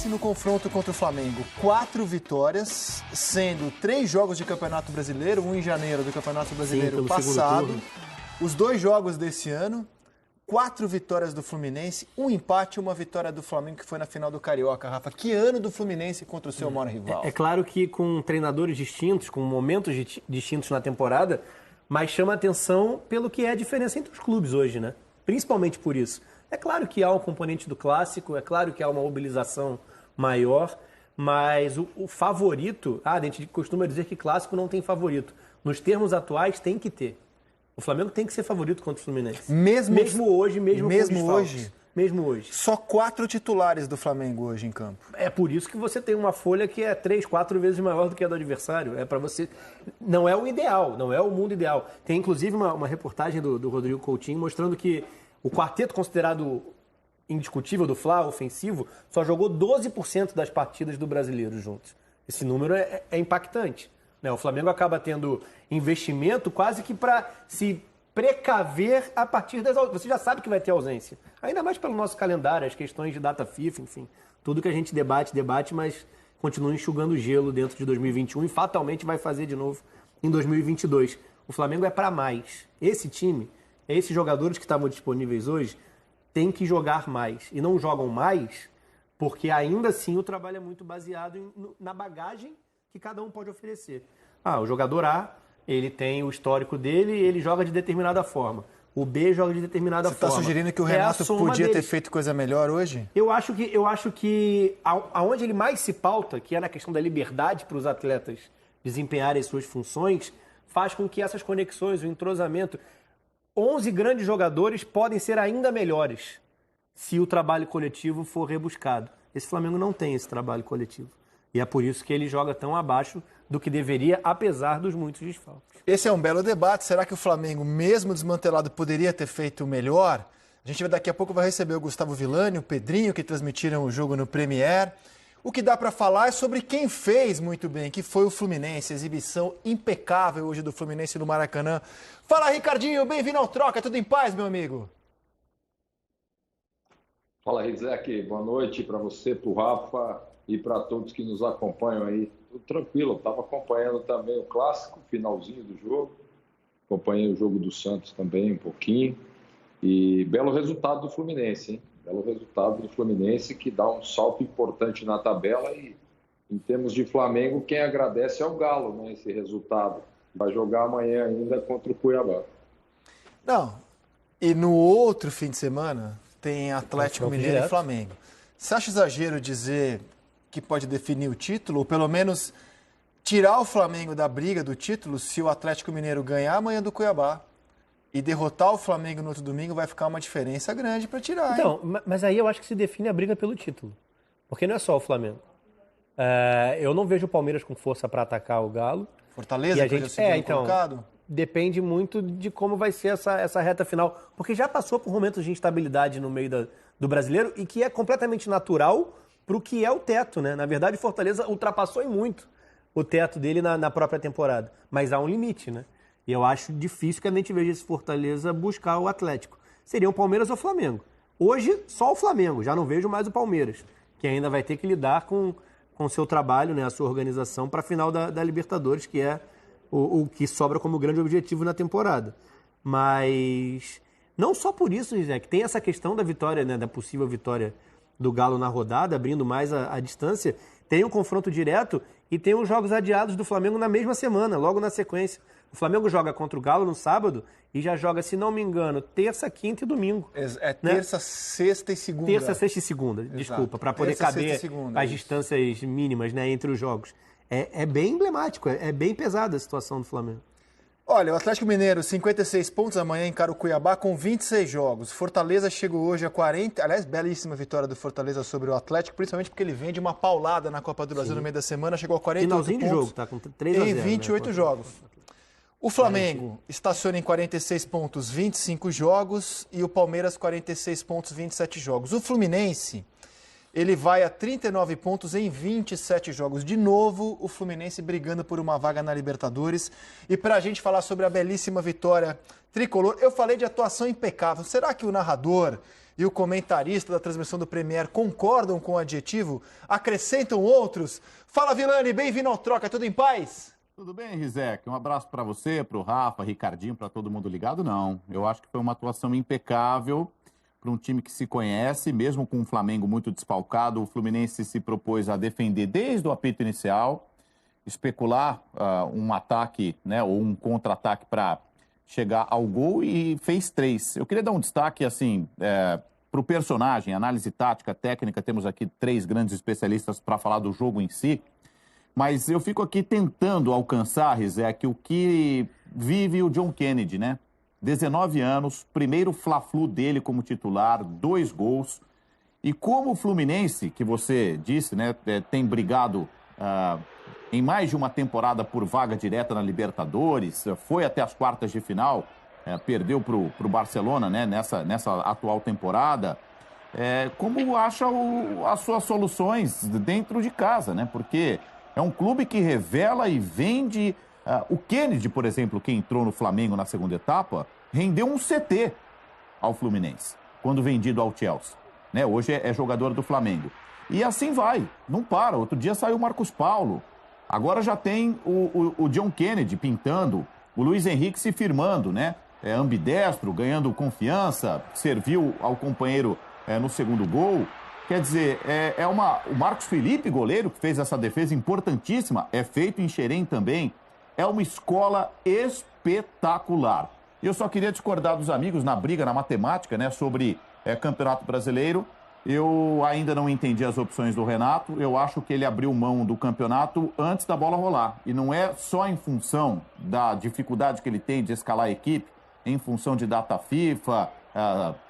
no confronto contra o Flamengo, 4 vitórias, sendo 3 jogos de Campeonato Brasileiro, um em janeiro do Campeonato Brasileiro passado, os 2 jogos desse ano, 4 vitórias do Fluminense, um empate e uma vitória do Flamengo, que foi na final do Carioca. Rafa, que ano do Fluminense contra o seu maior rival? É claro que com treinadores distintos, com momentos distintos na temporada, mas chama atenção pelo que é a diferença entre os clubes hoje, né? Principalmente por isso. É claro que há um componente do clássico, é claro que há uma mobilização maior, mas o favorito... a gente costuma dizer que clássico não tem favorito. Nos termos atuais, tem que ter. O Flamengo tem que ser favorito contra o Fluminense. Mesmo hoje. Mesmo hoje. Só 4 titulares do Flamengo hoje em campo. É por isso que você tem uma folha que é 3, 4 vezes maior do que a do adversário. É para você... Não é o ideal, não é o mundo ideal. Tem inclusive uma reportagem do Rodrigo Coutinho mostrando que o quarteto considerado indiscutível do Fla, ofensivo, só jogou 12% das partidas do Brasileiro juntos. Esse número é impactante. O Flamengo acaba tendo investimento quase que para se precaver a partir das ausências. Você já sabe que vai ter ausência. Ainda mais pelo nosso calendário, as questões de data FIFA, enfim. Tudo que a gente debate, mas continua enxugando gelo dentro de 2021 e fatalmente vai fazer de novo em 2022. O Flamengo é para mais. Esse time, esses jogadores que estavam disponíveis hoje, têm que jogar mais. E não jogam mais porque ainda assim o trabalho é muito baseado na bagagem que cada um pode oferecer. O jogador A, ele tem o histórico dele e ele joga de determinada forma. O B joga de determinada forma. Você está sugerindo que o Renato podia ter feito coisa melhor hoje? Eu acho que aonde ele mais se pauta, que é na questão da liberdade para os atletas desempenharem suas funções, faz com que essas conexões, o entrosamento... 11 grandes jogadores podem ser ainda melhores se o trabalho coletivo for rebuscado. Esse Flamengo não tem esse trabalho coletivo. E é por isso que ele joga tão abaixo do que deveria, apesar dos muitos desfalques. Esse é um belo debate. Será que o Flamengo, mesmo desmantelado, poderia ter feito melhor? A gente daqui a pouco vai receber o Gustavo Villani, o Pedrinho, que transmitiram o jogo no Premier. O que dá para falar é sobre quem fez muito bem, que foi o Fluminense. Exibição impecável hoje do Fluminense no Maracanã. Fala, Ricardinho, bem-vindo ao Troca. Tudo em paz, meu amigo? Fala, Rizek. Boa noite para você, para o Rafa e para todos que nos acompanham aí. Tudo tranquilo, eu estava acompanhando também o clássico, finalzinho do jogo. Acompanhei o jogo do Santos também um pouquinho. E belo resultado do Fluminense, hein? Belo resultado do Fluminense, que dá um salto importante na tabela. E em termos de Flamengo, quem agradece é o Galo, né? Esse resultado. Vai jogar amanhã ainda contra o Cuiabá. Não, e no outro fim de semana tem Atlético Mineiro e Flamengo. Você acha exagero dizer que pode definir o título, ou pelo menos tirar o Flamengo da briga do título se o Atlético Mineiro ganhar amanhã do Cuiabá e derrotar o Flamengo no outro domingo, vai ficar uma diferença grande para tirar. Então, mas aí eu acho que se define a briga pelo título, porque não é só o Flamengo. Eu não vejo o Palmeiras com força para atacar o Galo. Fortaleza, que hoje é o segundo colocado? Depende muito de como vai ser essa reta final, porque já passou por momentos de instabilidade no meio do brasileiro e que é completamente natural para o que é o teto, né? Na verdade, o Fortaleza ultrapassou em muito o teto dele na própria temporada, mas há um limite, né? E eu acho difícil que a gente veja esse Fortaleza buscar o Atlético. Seria o Palmeiras ou o Flamengo. Hoje, só o Flamengo, já não vejo mais o Palmeiras, que ainda vai ter que lidar com o seu trabalho, né, a sua organização para a final da Libertadores, que é o que sobra como grande objetivo na temporada. Mas não só por isso, Zé, que tem essa questão da vitória, né, da possível vitória do Galo na rodada, abrindo mais a distância, tem um confronto direto e tem os jogos adiados do Flamengo na mesma semana, logo na sequência. O Flamengo joga contra o Galo no sábado e já joga, se não me engano, terça, quinta e domingo. Terça, né? Sexta e segunda. Terça, sexta e segunda, desculpa, para poder caber as distâncias mínimas, né, entre os jogos. É bem emblemático, é bem pesada a situação do Flamengo. Olha, o Atlético Mineiro, 56 pontos, amanhã encara o Cuiabá com 26 jogos. Fortaleza chegou hoje a 40, aliás, belíssima vitória do Fortaleza sobre o Atlético, principalmente porque ele vem de uma paulada na Copa do Brasil no meio da semana, chegou a 48 Finalzinho pontos de jogo, tá com 3-0, em 28 jogos. O Flamengo estaciona em 46 pontos, 25 jogos, e o Palmeiras 46 pontos, 27 jogos. O Fluminense, ele vai a 39 pontos em 27 jogos. De novo, o Fluminense brigando por uma vaga na Libertadores. E para a gente falar sobre a belíssima vitória tricolor, eu falei de atuação impecável. Será que o narrador e o comentarista da transmissão do Premier concordam com o adjetivo, acrescentam outros. Fala, Villani, bem-vindo ao Troca, tudo em paz? Tudo bem, Rizek? Um abraço para você, para o Rafa, Ricardinho, para todo mundo ligado. Não, eu acho que foi uma atuação impecável para um time que se conhece, mesmo com um Flamengo muito desfalcado. O Fluminense se propôs a defender desde o apito inicial, especular um ataque, né, ou um contra-ataque para chegar ao gol e fez 3. Eu queria dar um destaque, assim, para o personagem, análise tática, técnica. Temos aqui 3 grandes especialistas para falar do jogo em si, mas eu fico aqui tentando alcançar, Rizek, o que vive o John Kennedy, né? 19 anos, primeiro Fla-Flu dele como titular, 2 gols. E como o Fluminense, que você disse, né, tem brigado em mais de uma temporada por vaga direta na Libertadores, foi até as quartas de final, perdeu para o Barcelona, né, nessa atual temporada. Como acha as suas soluções dentro de casa, né? Porque é um clube que revela e vende. O Kennedy, por exemplo, que entrou no Flamengo na segunda etapa, rendeu um CT ao Fluminense, quando vendido ao Chelsea. Né? Hoje é jogador do Flamengo. E assim vai, não para. Outro dia saiu o Marcos Paulo. Agora já tem o John Kennedy pintando, o Luiz Henrique se firmando, né? Ambidestro, ganhando confiança, serviu ao companheiro no segundo gol. Quer dizer, o Marcos Felipe, goleiro, que fez essa defesa importantíssima, é feito em Xerém também. É uma escola espetacular. E eu só queria discordar dos amigos na briga, na matemática, né, sobre Campeonato Brasileiro. Eu ainda não entendi as opções do Renato. Eu acho que ele abriu mão do campeonato antes da bola rolar. E não é só em função da dificuldade que ele tem de escalar a equipe, em função de data FIFA,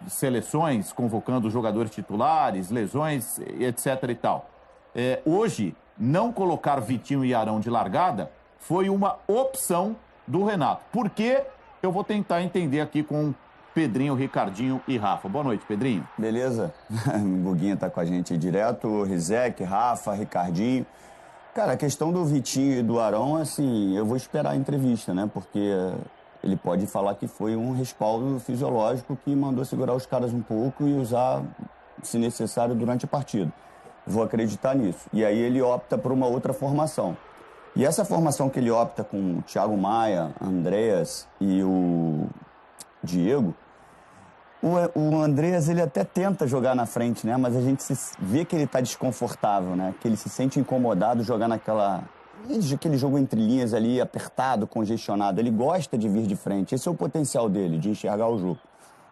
seleções convocando jogadores titulares, lesões, etc. e tal. Hoje, não colocar Vitinho e Arão de largada foi uma opção do Renato. Por quê? Eu vou tentar entender aqui com Pedrinho, Ricardinho e Rafa. Boa noite, Pedrinho. Beleza? O Guguinha tá com a gente aí direto, Rizek, Rafa, Ricardinho. Cara, a questão do Vitinho e do Arão, assim, eu vou esperar a entrevista, né? Porque ele pode falar que foi um respaldo fisiológico que mandou segurar os caras um pouco e usar, se necessário, durante a partida. Vou acreditar nisso. E aí ele opta por uma outra formação. E essa formação que ele opta com o Thiago Maia, Andreas e o Diego, o Andreas ele até tenta jogar na frente, né? Mas a gente vê que ele está desconfortável, né? Que ele se sente incomodado jogar aquele jogo entre linhas ali, apertado, congestionado. Ele gosta de vir de frente. Esse é o potencial dele, de enxergar o jogo.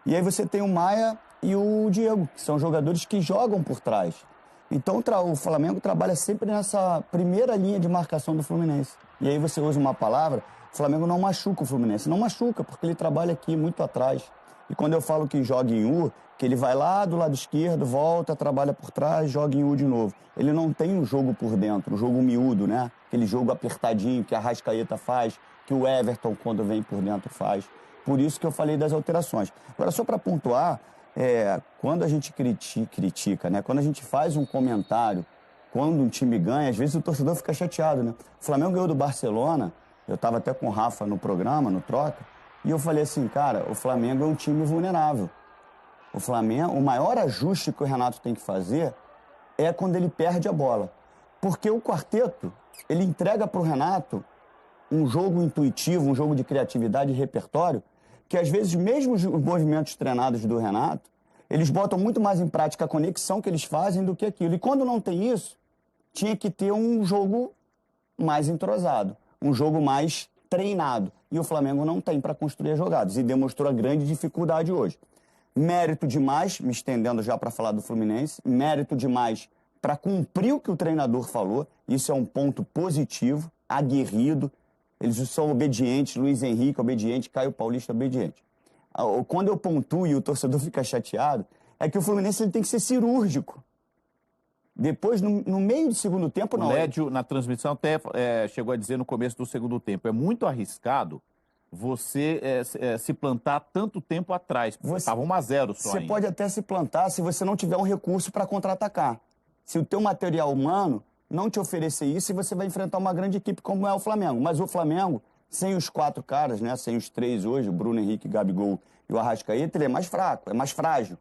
E aí você tem o Maia e o Diego, que são jogadores que jogam por trás. Então o Flamengo trabalha sempre nessa primeira linha de marcação do Fluminense. E aí você usa uma palavra, o Flamengo não machuca o Fluminense. Não machuca, porque ele trabalha aqui muito atrás. E quando eu falo que joga em U, que ele vai lá do lado esquerdo, volta, trabalha por trás, joga em U de novo. Ele não tem um jogo por dentro, um jogo miúdo, né? Aquele jogo apertadinho que a Arrascaeta faz, que o Everton, quando vem por dentro, faz. Por isso que eu falei das alterações. Agora, só para pontuar, quando a gente critica, né? Quando a gente faz um comentário, quando um time ganha, às vezes o torcedor fica chateado, né? O Flamengo ganhou do Barcelona, eu estava até com o Rafa no programa, no Troca, e eu falei assim, cara, o Flamengo é um time vulnerável. O Flamengo, o maior ajuste que o Renato tem que fazer é quando ele perde a bola. Porque o quarteto, ele entrega para o Renato um jogo intuitivo, um jogo de criatividade e repertório, que às vezes, mesmo os movimentos treinados do Renato, eles botam muito mais em prática a conexão que eles fazem do que aquilo. E quando não tem isso, tinha que ter um jogo mais entrosado, um jogo mais treinado. E o Flamengo não tem para construir as jogadas. E demonstrou a grande dificuldade hoje. Mérito demais, me estendendo já para falar do Fluminense, mérito demais para cumprir o que o treinador falou. Isso é um ponto positivo, aguerrido. Eles são obedientes, Luiz Henrique obediente, Caio Paulista obediente. Quando eu pontuo e o torcedor fica chateado, é que o Fluminense ele tem que ser cirúrgico. Depois, no meio do segundo tempo, não. O Lédio, na transmissão, até chegou a dizer no começo do segundo tempo, é muito arriscado você se plantar tanto tempo atrás, porque estava 1-0 só Você ainda. pode até se plantar se você não tiver um recurso para contra-atacar. Se o teu material humano não te oferecer isso, você vai enfrentar uma grande equipe como é o Flamengo. Mas o Flamengo, sem os 4 caras, né, sem os 3 hoje, o Bruno Henrique, Gabigol e o Arrascaeta, ele é mais fraco, é mais frágil.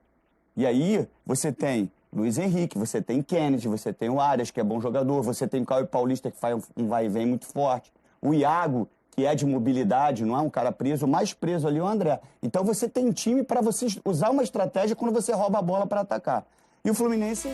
E aí você tem Luiz Henrique, você tem Kennedy, você tem o Arias, que é bom jogador, você tem o Caio Paulista, que faz um vai e vem muito forte, o Iago, que é de mobilidade, não é um cara preso, o mais preso ali é o André. Então você tem time para você usar uma estratégia quando você rouba a bola para atacar. E o Fluminense...